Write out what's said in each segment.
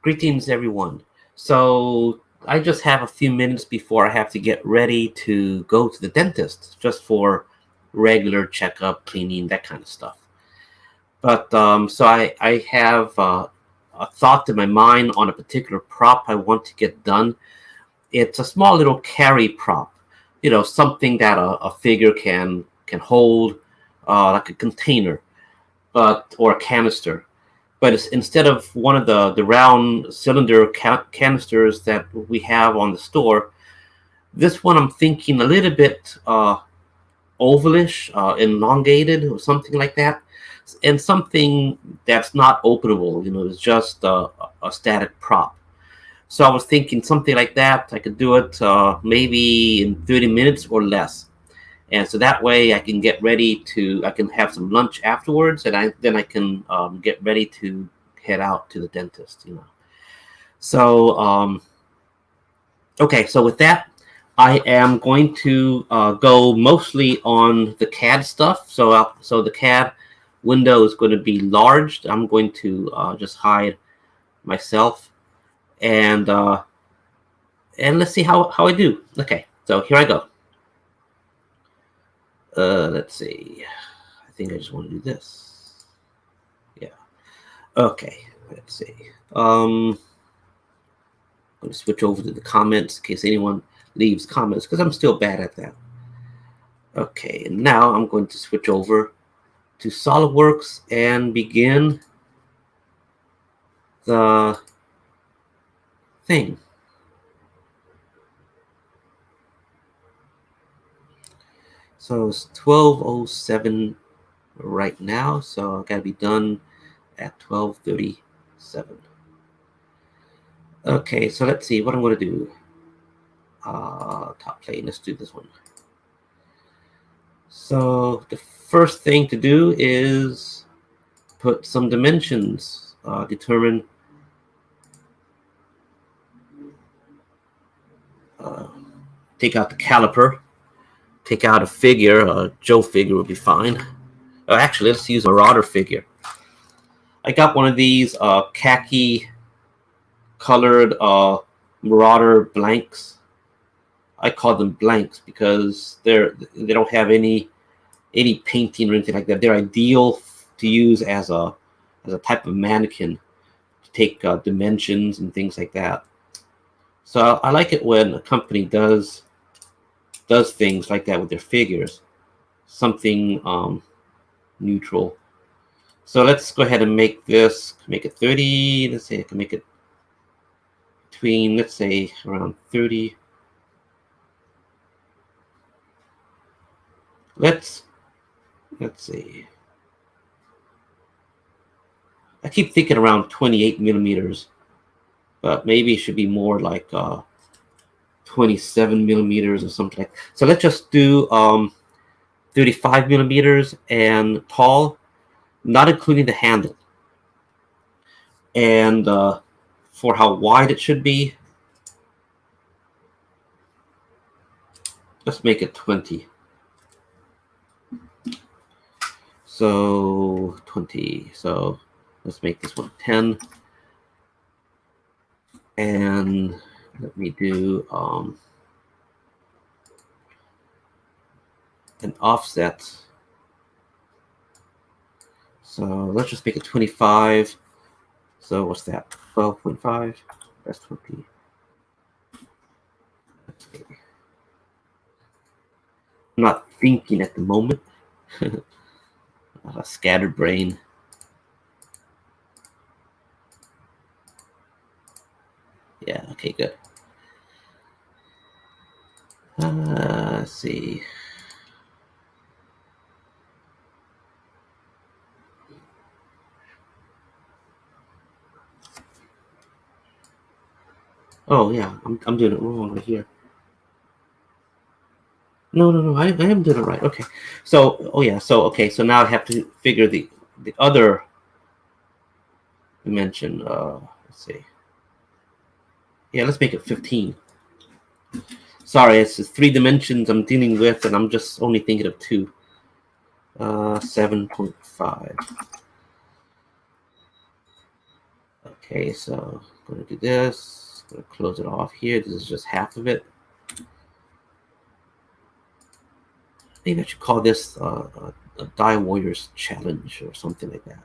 Greetings, everyone. So I just have a few minutes before I have to get ready to go to the dentist, just for regular checkup, cleaning, that kind of stuff. But so I have a thought in my mind on a particular prop I want to get done. It's a small little carry prop, something that a figure can hold, like a container, or a canister. But it's, instead of one of the round cylinder canisters that we have on the store, this one I'm thinking a little bit ovalish, elongated, or something like that, and something that's not openable. It's just a static prop. So I was thinking something like that. I could do it maybe in 30 minutes or less. And so that way I can get ready I can have some lunch afterwards, and then I can get ready to head out to the dentist. So, okay, so with that, I am going to go mostly on the CAD stuff. So the CAD window is going to be large. I'm going to just hide myself, and let's see how I do. Okay, so here I go. Let's see. I think I just want to do this. Yeah. Okay. Let's see. I'm going to switch over to the comments in case anyone leaves comments, because I'm still bad at that. Okay, and now I'm going to switch over to Solidworks and begin the thing. So it's 12:07 right now, so I gotta be done at 12:37. Okay, so let's see what I'm gonna do. Top plane, let's do this one. So the first thing to do is put some dimensions, determine take out the caliper, take out a figure. Joe figure would be fine. Actually, let's use a Marauder figure. I got one of these khaki colored Marauder blanks. I call them blanks because they don't have any painting or anything like that. They're ideal to use as a type of mannequin to take dimensions and things like that. So I like it when a company does things like that with their figures, something neutral. So let's go ahead and make it 30. Let's say I can make it between, let's say, around 30. Let's see. I keep thinking around 28 millimeters, but maybe it should be more like 27 millimeters or something like that. So let's just do 35 millimeters and tall, not including the handle. And for how wide it should be, let's make it 20. So 20. So let's make this one 10. And let me do an offset. So let's just make it 25. So what's that? 12.5. That's 20. I'm not thinking at the moment. A scattered brain. Yeah, okay, good. Let's see. Oh yeah, I'm doing it wrong right here. No, I am doing it right. Okay, so so now I have to figure the other dimension. Let's see. Yeah, let's make it 15. Sorry, it's just 3 dimensions I'm dealing with, and I'm just only thinking of 2. 7.5. Okay, so going to do this. Going to close it off here. This is just half of it. Maybe I should call this a Die Warriors Challenge or something like that.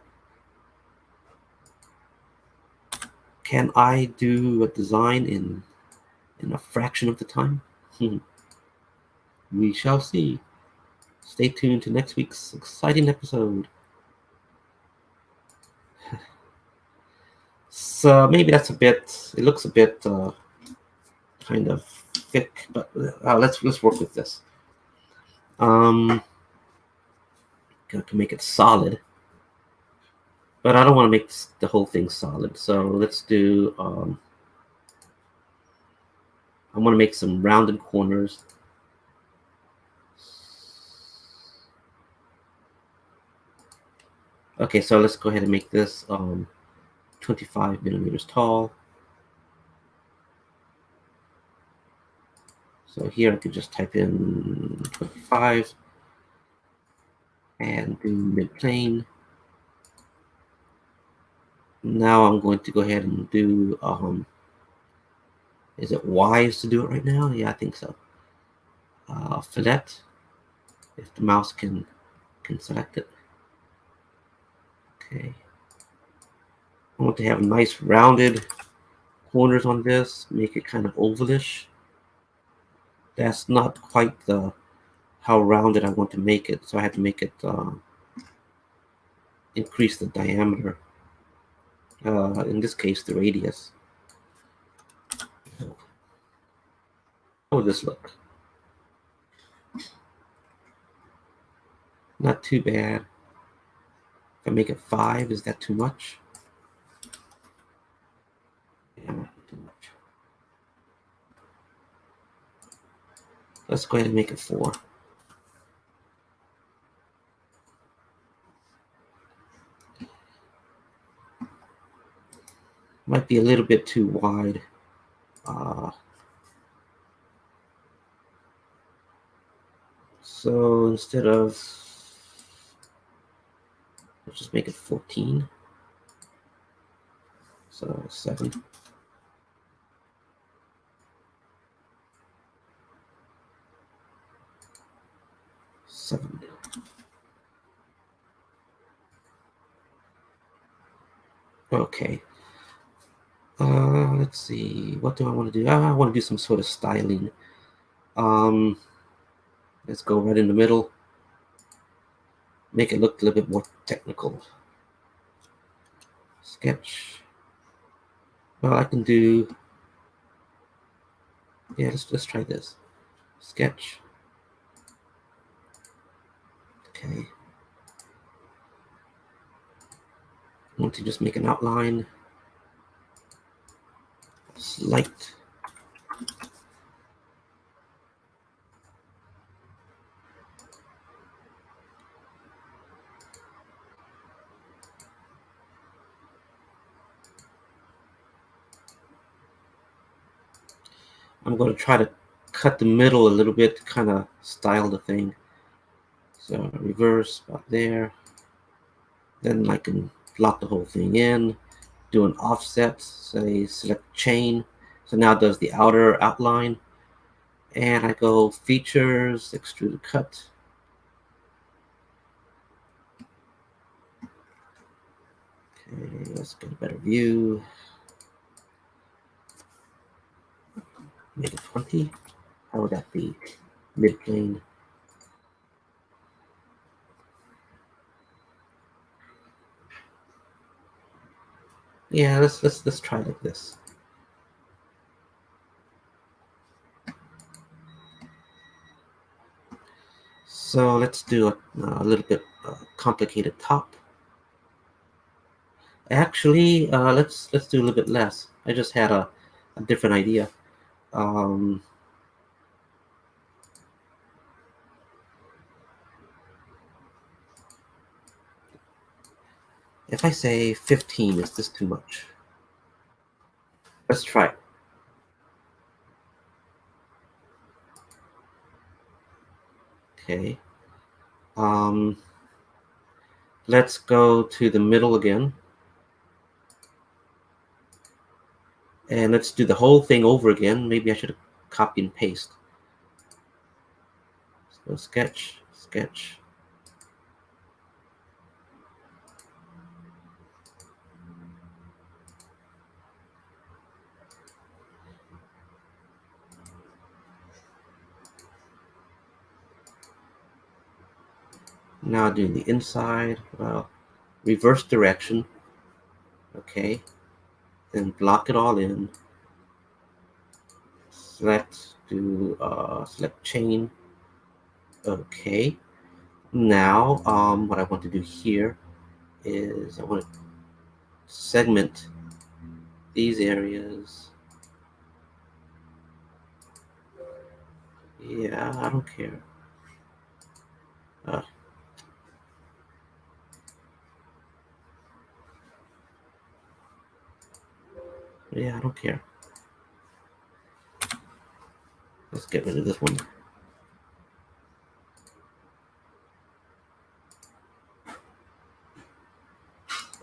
Can I do a design in a fraction of the time? We shall see. Stay tuned to next week's exciting episode. So maybe that's a bit. It looks a bit kind of thick, but let's work with this. Gonna make it solid, but I don't want to make the whole thing solid. So let's do. I want to make some rounded corners. Okay, so let's go ahead and make this 25 millimeters tall. So here I could just type in 25 and do midplane. Now I'm going to go ahead and do, is it wise to do it right now? Yeah, I think so. Fillet, if the mouse can select it. Okay. I want to have nice rounded corners on this, make it kind of ovalish. That's not quite how rounded I want to make it, so I have to make it increase the diameter. In this case, the radius. How would this look? Not too bad. If I make it 5, is that too much? Yeah, too much. Let's go ahead and make it 4. Might be a little bit too wide. So instead of, let's just make it 14. So 7. 7. Okay. Let's see. What do I want to do? I want to do some sort of styling. Let's go right in the middle. Make it look a little bit more technical. Sketch. Well, I can do. Yeah, let's try this. Sketch. Okay. I want to just make an outline. Slight. I'm going to try to cut the middle a little bit to kind of style the thing. So reverse about there. Then I can lock the whole thing in. Do an offset. Say select chain. So now it does the outer outline. And I go features, extrude cut. Okay, let's get a better view. Make it 20. How would that be? Midplane. Yeah, let's try like this. So let's do a little bit complicated top. Actually, let's do a little bit less. I just had a different idea. If I say 15, is this too much? Let's try it. Okay. Let's go to the middle again. And let's do the whole thing over again. Maybe I should copy and paste. So sketch, sketch. Now do the inside. Well, reverse direction. Okay. Then block it all in. Select select chain. Okay. Now what I want to do here is I want to segment these areas. Yeah, I don't care. Yeah, I don't care. Let's get rid of this one.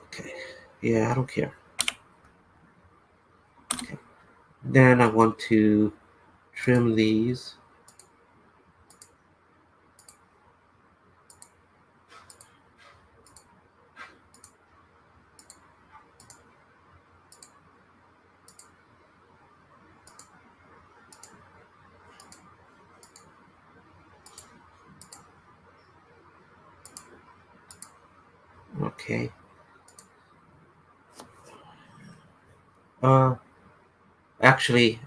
Okay. Yeah, I don't care. Okay. Then I want to trim these. Okay. Actually,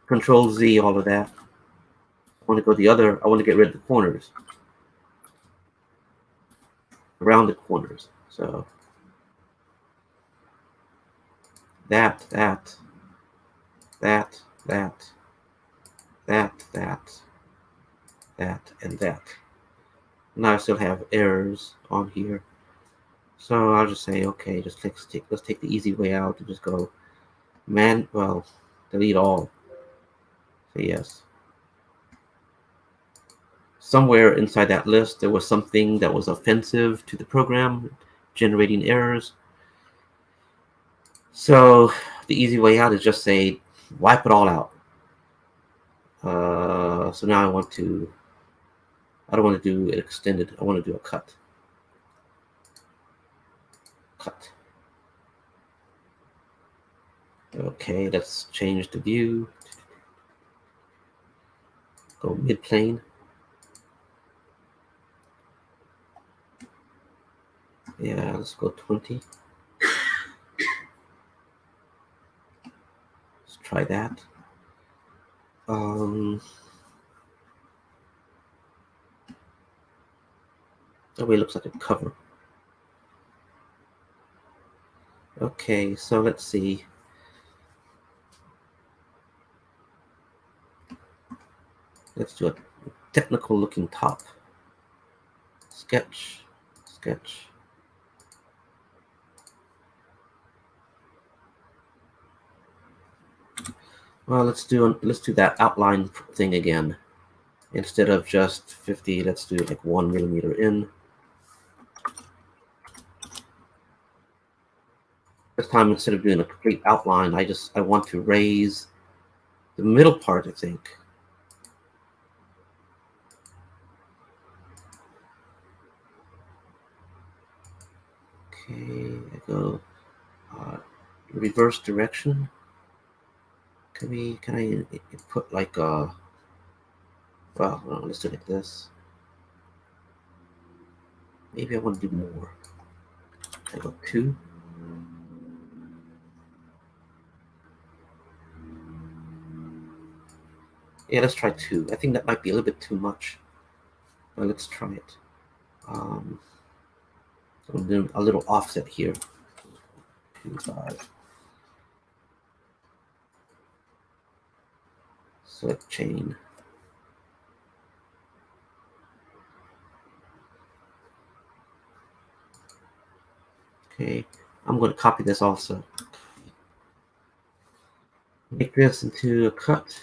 Control Z, all of that. I want to go the other. I want to get rid of the corners, around the corners. So that, that, that, that, that, and that. Now I still have errors on here. So I'll just say, okay, let's take the easy way out and just go delete all. Say yes. Somewhere inside that list, there was something that was offensive to the program, generating errors. So the easy way out is just say, wipe it all out. So now I don't want to do it extended. I want to do a cut. Cut. Okay, let's change the view. Go midplane. Yeah, let's go 20. Let's try that. That way it looks like a cover. Okay, so let's see. Let's do a technical looking top. Sketch, sketch. Well, let's do that outline thing again. Instead of just 50, let's do like 1 millimeter in. This time, instead of doing a complete outline, I want to raise the middle part, I think. Okay, I go reverse direction. Can I put like well, no, let's do it like this. Maybe I want to do more. I go 2. Yeah, let's try 2. I think that might be a little bit too much. But let's try it. So I'm doing a little offset here. 2, 5. Select chain. Okay, I'm going to copy this also. Make this into a cut.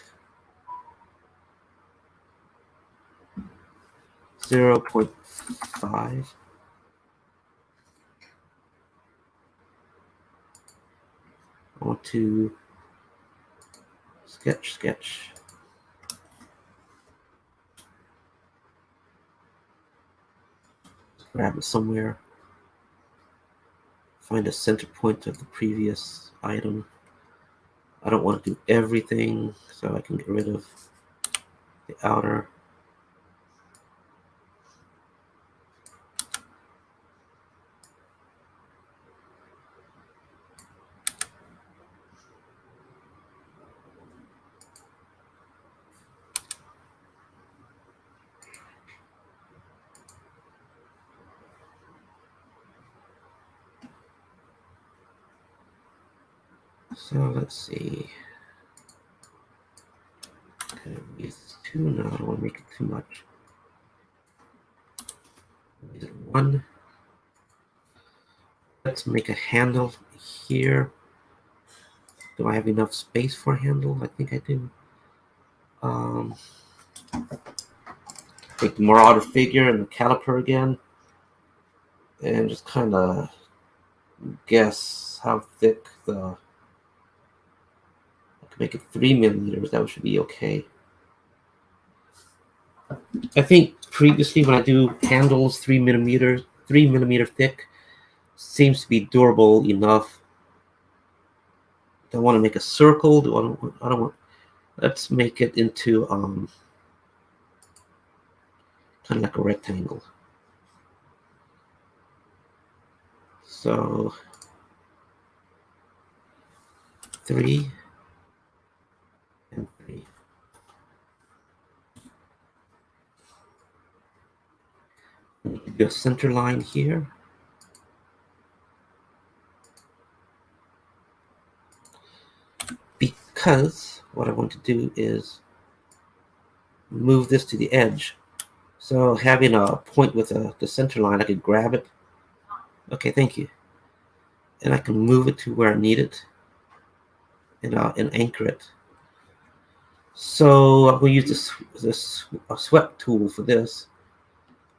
0.5. I want to sketch. Grab it somewhere. Find a center point of the previous item. I don't want to do everything, so I can get rid of the outer. So let's see. Okay, use 2 now. I don't want to make it too much. Use 1. Let's make a handle here. Do I have enough space for a handle? I think I do. Take the Marauder figure and the caliper again, and just kind of guess how thick the. I can make it 3mm. That should be okay. I think previously when I do handles 3mm thick, seems to be durable enough. Do I want to make a circle? I don't want. Let's make it into kind of like a rectangle. So 3 and 3. Do a center line here. Because what I want to do is move this to the edge. So having a point with the center line, I could grab it. Okay, thank you. And I can move it to where I need it and anchor it. So I'm going to use this swept tool for this.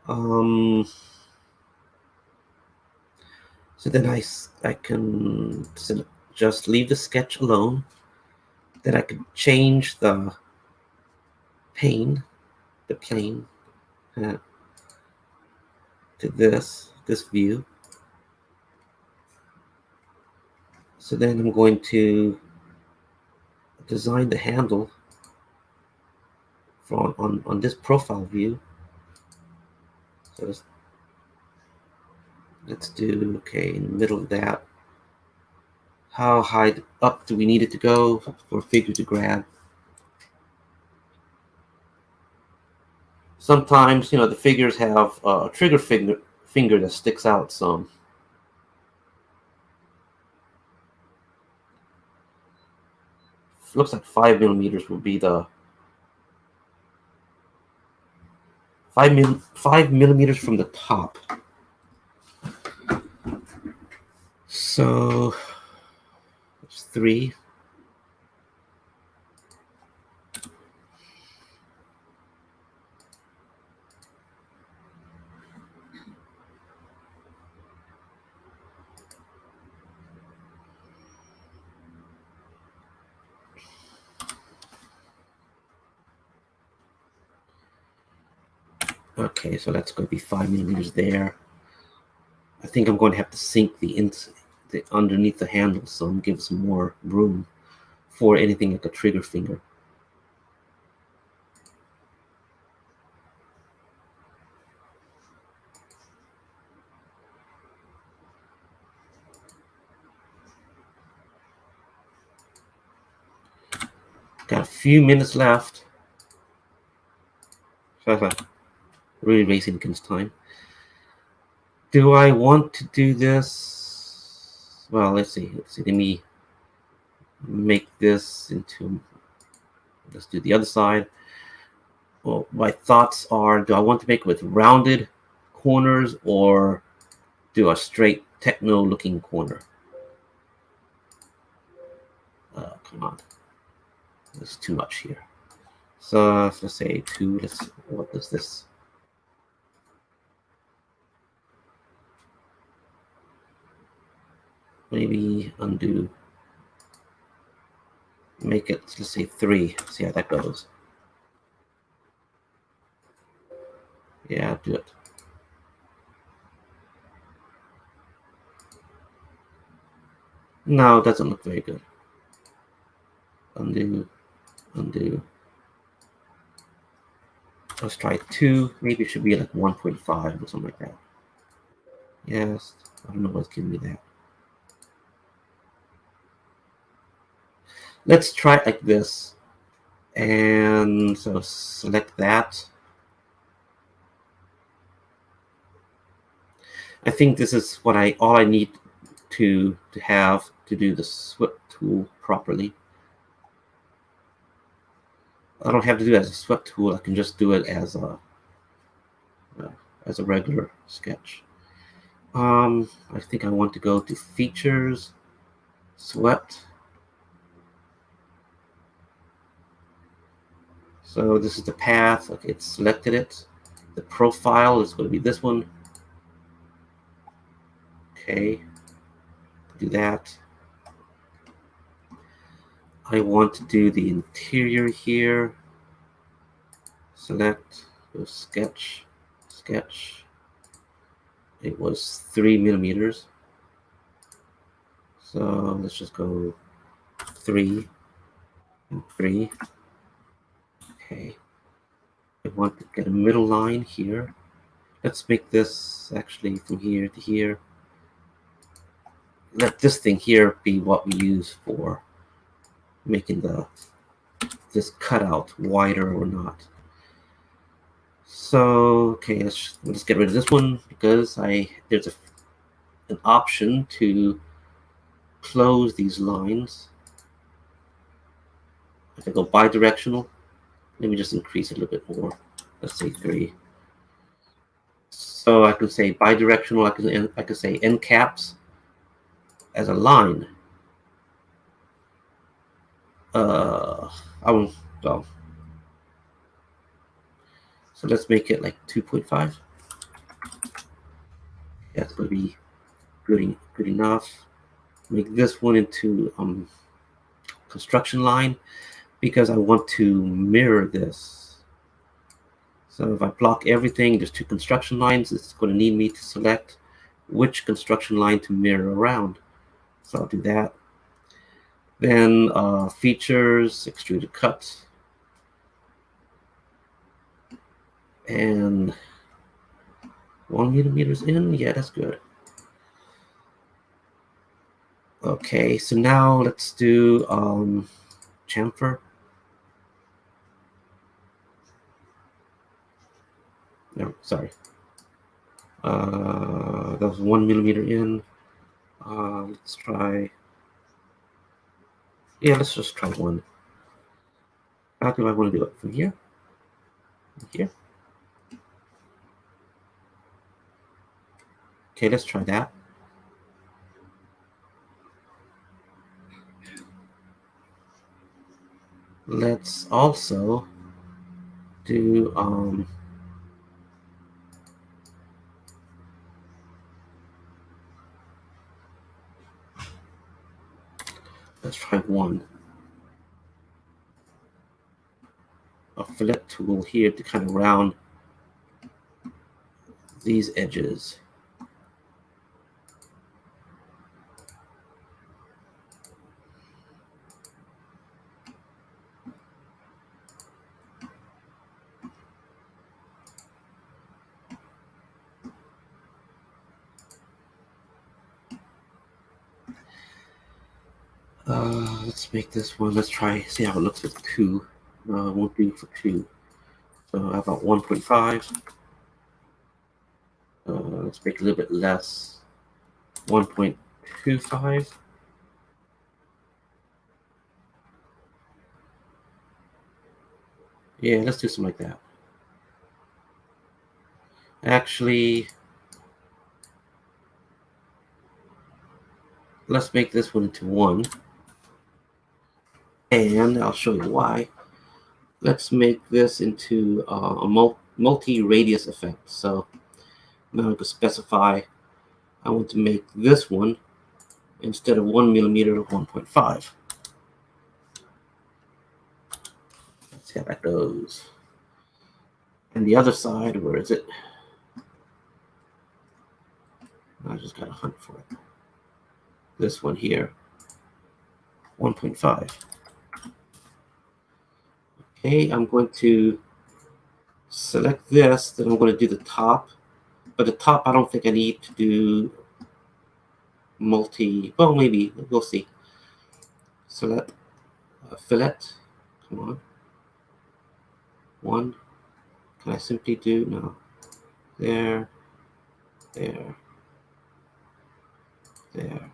So then I can just leave the sketch alone. Then I can change the plane to this view. So then I'm going to design the handle on this profile view. So let's do, okay, in the middle of that. How high up do we need it to go for a figure to grab? Sometimes, the figures have a trigger finger that sticks out some. Looks like 5mm would be the 5mm from the top. So it's 3. Okay, so that's going to be 5mm there. I think I'm going to have to sink the underneath the handle, so I'm give some more room for anything like a trigger finger. Got a few minutes left. Really racing against time. Do I want to do this? Well, let's see. Let me make this into. Let's do the other side. Well, my thoughts are: do I want to make it with rounded corners or do a straight techno-looking corner? Come on, there's too much here. So let's say 2. What is this? Maybe undo Make it, let's say 3. See how that goes. Yeah, do it. No, it doesn't look very good. Undo, undo. Let's try 2. Maybe it should be like 1.5 or something like that. Yes, I don't know what's giving me that. Let's try it like this. And so select that. I think this is what all I need to have to do the swept tool properly. I don't have to do it as a swept tool. I can just do it as a regular sketch. I think I want to go to features, swept. So this is the path. Okay, it's selected it. The profile is going to be this one. Okay, do that. I want to do the interior here. Select, go sketch, sketch. It was 3 millimeters. So let's just go 3 and 3. Okay. I want to get a middle line here. Let's make this actually from here to here. Let this thing here be what we use for making this cutout wider or not. So okay, let's get rid of this one because there's an option to close these lines. If I go bidirectional, let me just increase it a little bit more. Let's say 3. So I can say bidirectional. I can say end caps as a line. I won't. Well, so let's make it like 2.5. That's going to be good enough. Make this one into construction line because I want to mirror this. So if I block everything, there's 2 construction lines. It's going to need me to select which construction line to mirror around. So I'll do that. Then features, extruded cut. And 1 millimeters in. Yeah, that's good. Okay, so now let's do chamfer. No, sorry. That was 1 millimeter in. Let's try. Yeah, let's just try 1. How do I want to do it? From here? From here? Okay, let's try that. Let's also do let's try 1. A fillet tool here to kind of round these edges. Let's make this one. Let's see how it looks with 2. No, it won't do for 2. So how about 1.5? Let's make it a little bit less. 1.25. Yeah, let's do something like that. Actually, let's make this one into 1. And I'll show you why. Let's make this into a multi-radius effect. So now I can specify I want to make this one instead of 1 millimeter, 1.5. See how that goes. And the other side, where is it? I just got to hunt for it. This one here, 1.5. Okay, I'm going to select this, then I'm going to do the top. But the top, I don't think I need to do multi, well, maybe, we'll see. Select fillet, come on. One, can I simply do, no. There, there, there,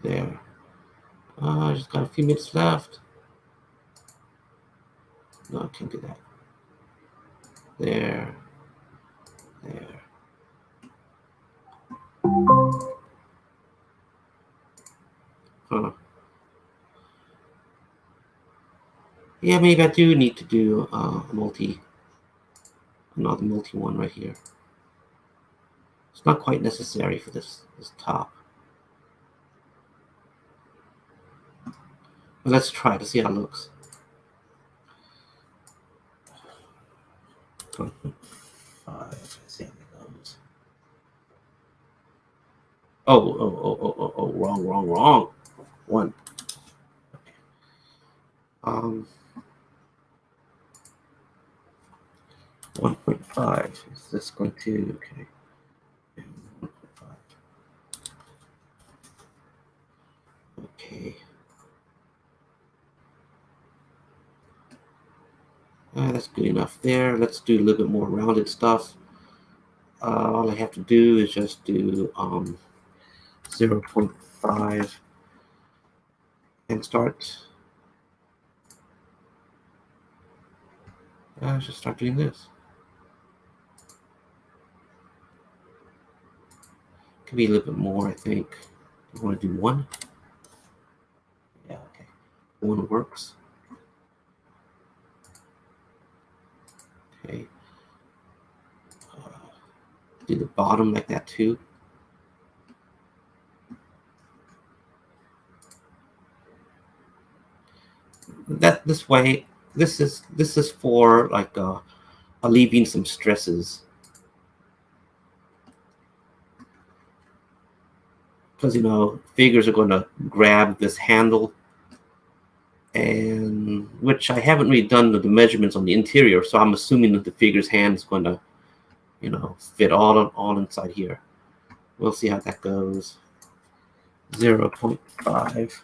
there. I just got a few minutes left. No, I can't do that. There, there. Huh. Yeah, maybe I do need to do another multi one right here. It's not quite necessary for this top. But let's try to see how it looks. Let's see how it goes. Oh, wrong. One. 1.5. Is this going to, okay. 1.5. Okay. That's good enough there. Let's do a little bit more rounded stuff. All I have to do is just do 0.5 and start. Just start doing this. Could be a little bit more, I think. I want to do one. Yeah, okay. One works. Okay. Do the bottom like that too. That this way, this is for like alleviating some stresses. Because figures are going to grab this handle, and which I haven't really done the measurements on the interior, so I'm assuming that the figure's hand is going to fit all inside here. We'll see how that goes. 0.5.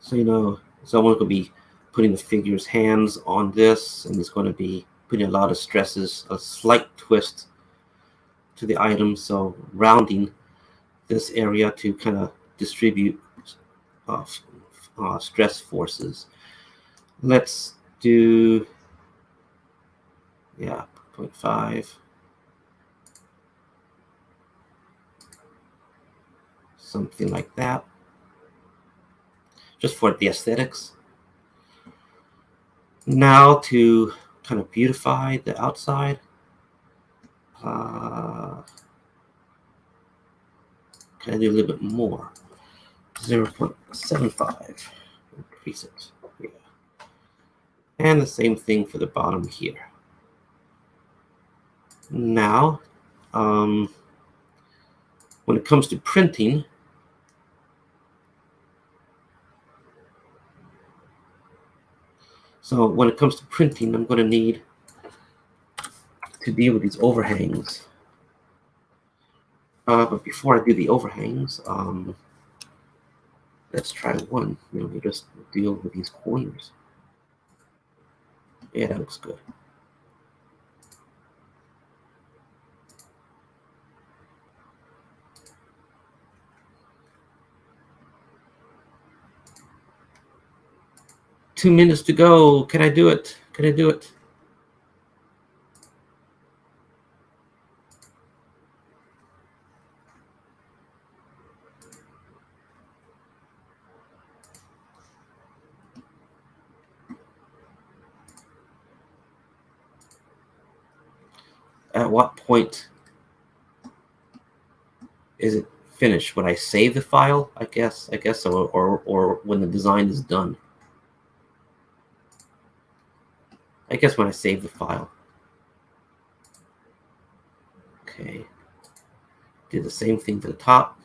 So someone's going to be putting the figure's hands on this, and it's going to be putting a lot of stresses, a slight twist to the item, so rounding this area to kind of distribute stress forces. Let's do 0.5. Something like that, just for the aesthetics. Now to kind of beautify the outside, can I do a little bit more? 0.75, increase it. Yeah. And the same thing for the bottom here. Now, when it comes to printing, I'm going to need to deal with these overhangs. But before I do the overhangs, let's try one. We just deal with these corners. Yeah, that looks good. Two minutes to go. Can I do it? Can I do it? At what point is it finish? Would I save the file? I guess so, or when the design is done. I guess when I save the file. Okay. Do the same thing to the top.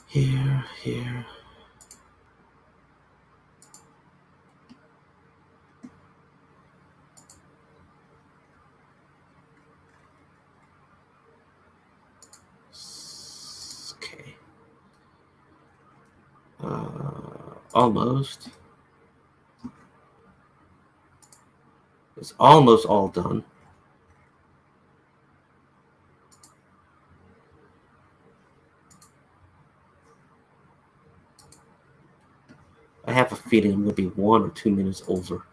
Here. Okay. Almost. It's almost all done. I have a feeling I'm going to be 1 or 2 minutes over.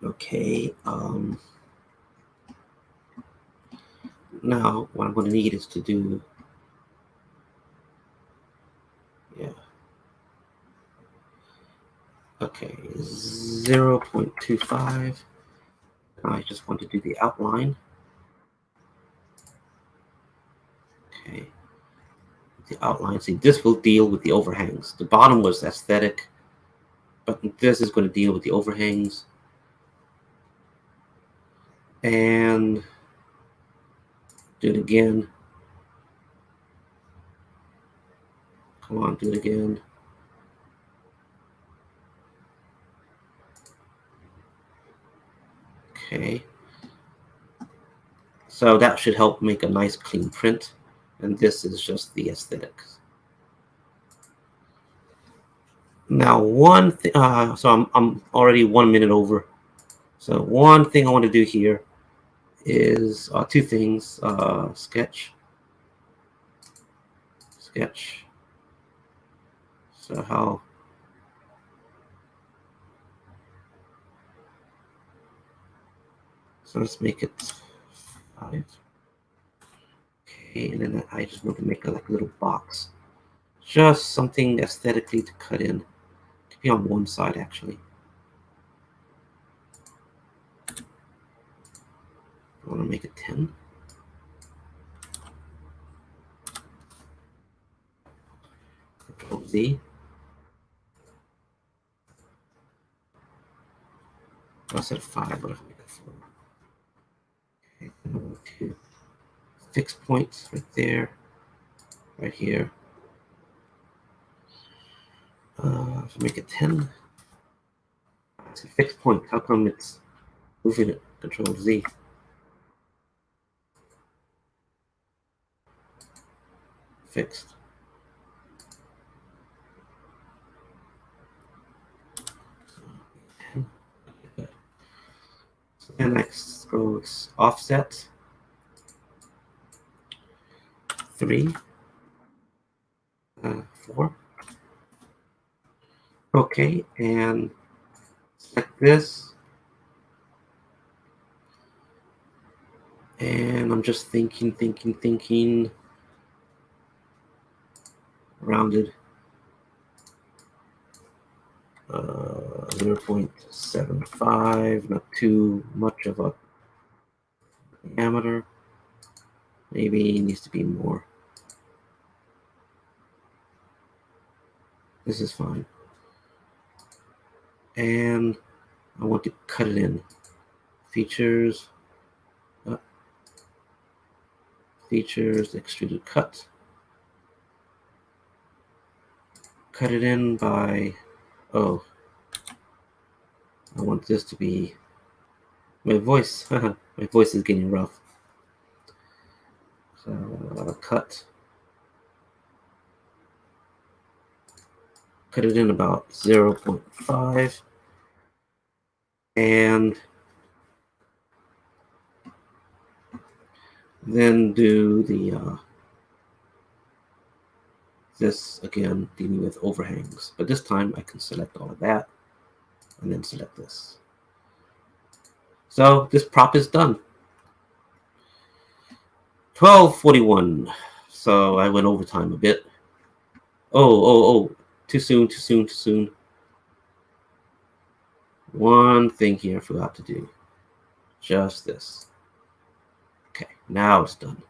Okay. Now, what I'm going to need is to do, yeah. Okay, 0.25. I just want to do the outline. Okay. The outline. See, this will deal with the overhangs. The bottom was aesthetic, but this is going to deal with the overhangs. And do it again. Come on, do it again. Okay. So that should help make a nice clean print. And this is just the aesthetics. Now, one thing, so I'm already 1 minute over. So one thing I want to do here is 2 things. Sketch. So how? So let's make it 5. Okay, and then I just want to make a little box. Just something aesthetically to cut in. It could be on one side, actually. I want to make it 10. Control Z. I said 5, but if I make it 4. Okay, and I want to fix points right there, right here. If I make it 10, it's a fixed point. How come it's moving it? Control Z. Fixed. And next goes offset 3, 4. Okay, and select this. And I'm just thinking. Rounded 0.75, not too much of a diameter. Maybe it needs to be more. This is fine. And I want to cut it in. Features, extruded cut. Cut it in by, I want this to be, my voice is getting rough. Cut it in about 0.5, and then do the this again, dealing with overhangs, but this time I can select all of that. and then select this. So this prop is done. 12:41. So I went overtime a bit. Oh. Too soon. One thing here I forgot to do. Just this. Okay, now it's done.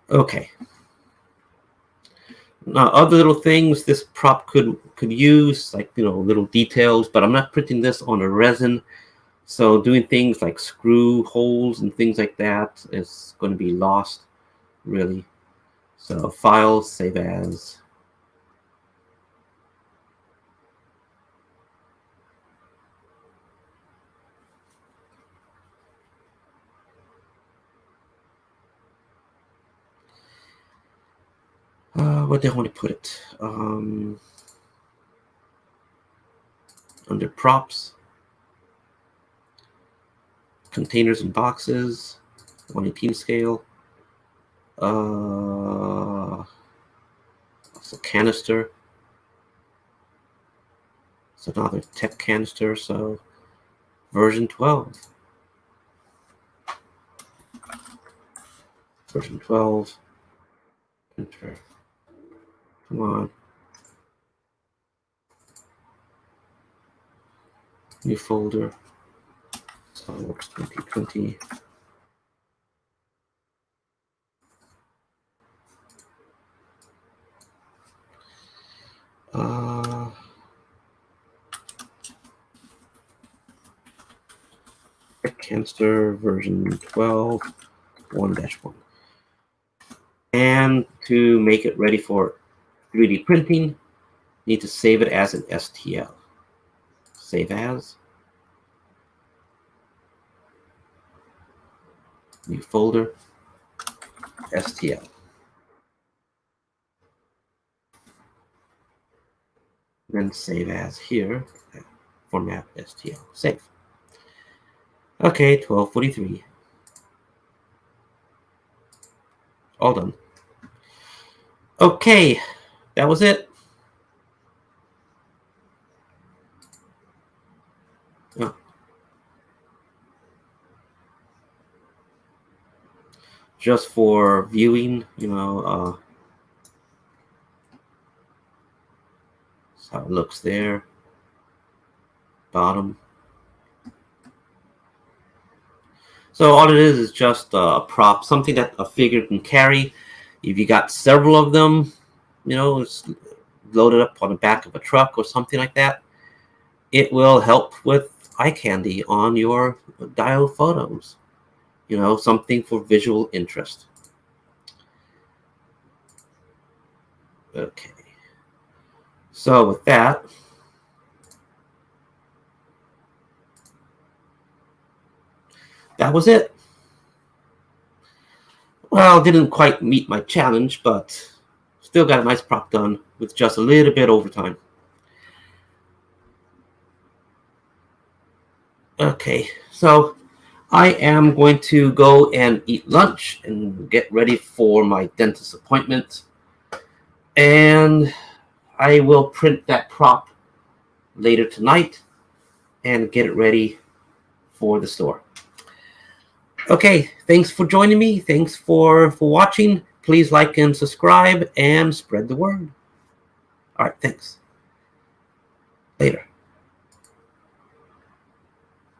Okay. Now, other little things this prop could use, like, little details, but I'm not printing this on a resin. So doing things like screw holes and things like that is going to be lost, really. So File, Save As. Where do I want to put it? Under Props, Containers and Boxes, 1/18 scale. So Canister. So another tech canister. So version 12. Version 12. Enter. Come on. New folder. Solidworks 2020. Canister version 12 1-1. And to make it ready for 3D printing, need to save it as an STL. Save as. New folder. STL. Then save as here. Format STL. Save. Okay, 12:43. All done. Okay, that was it. Oh. Just for viewing, that's how it looks there. Bottom. So all it is just a prop, something that a figure can carry. If you got several of them, it's loaded up on the back of a truck or something like that, it will help with eye candy on your dial photos. Something for visual interest. Okay. So with that, that was it. Well, didn't quite meet my challenge, but still got a nice prop done with just a little bit overtime. Okay, so I am going to go and eat lunch and get ready for my dentist appointment. And I will print that prop later tonight and get it ready for the store. Okay, thanks for joining me. Thanks for watching. Please like and subscribe and spread the word. All right, thanks. Later.